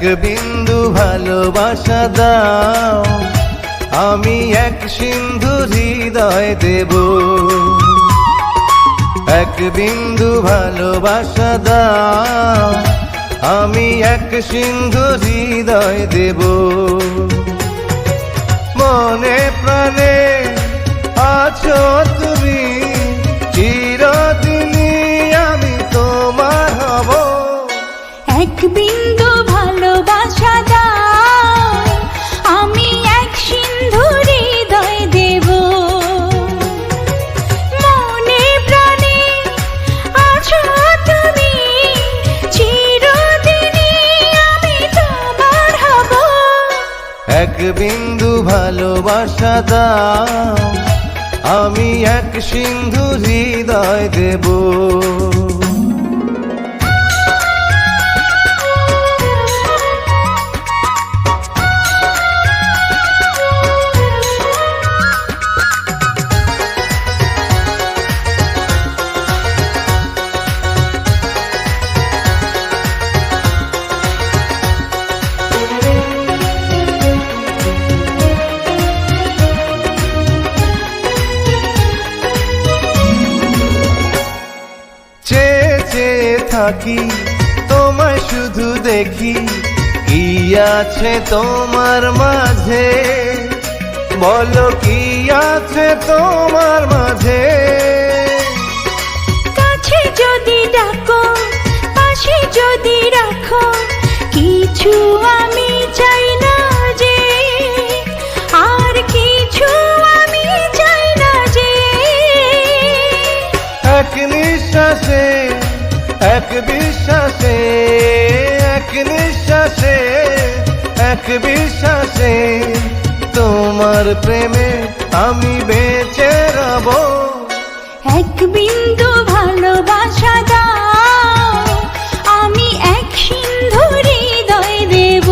এক বিন্দু ভালোবাসা দাও, আমি এক সিন্ধু হৃদয় দেব। এক বিন্দু ভালোবাসা দাও, আমি এক সিন্ধু হৃদয় দেব। মনে প্রাণে আছো তুমি, চিরদিনই আমি তোমার হব। এক বিন্দু ভালোবাসা দাও, আমি এক সিন্ধু হৃদয় দেব। মনে প্রাণে আছো তুমি, চিরদিনই আমি তোমার হব। এক বিন্দু ভালোবাসা দাও, আমি এক সিন্ধু হৃদয় দেব। থাকি তোমায় শুধু দেখি, কি আছে তোমার মাঝে, বলো কি আছে তোমার মাঝে। কাছে যদি ডাকো, পাশে যদি রাখো, কিছু আমি চাই না যে, আর কিছু আমি চাই না যে। এক নিঃশ্বাসে, এক বিশ্বাসে, এক নিঃশ্বাসে, এক বিশ্বাসে, তোমার প্রেমে আমি বেঁচে রব। এক বিন্দু ভালোবাসা দাও, আমি এক সিন্ধু হৃদয় দেব।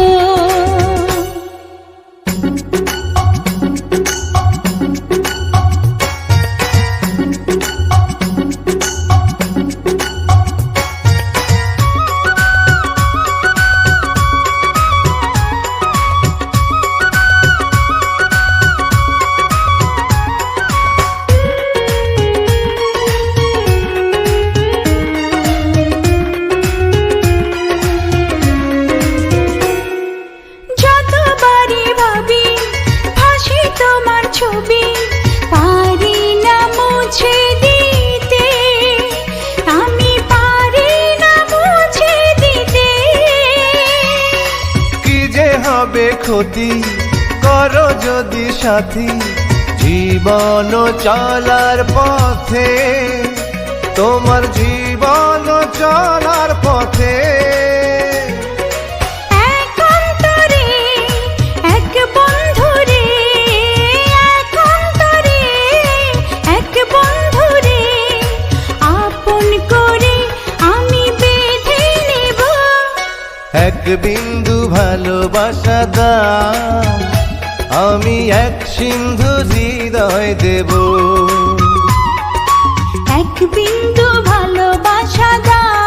ছবি পারি না মুছে দিতে, আমি পারি না মুছে দিতে। কি যে হবে ক্ষতি, করো যদি সাথী, জীবন চলার পথে, তোমার জীবন চলার পথে। এক বিন্দু ভালোবাসা দাও, আমি এক সিন্ধু হৃদয় দেব। এক বিন্দু ভালোবাসা দাও,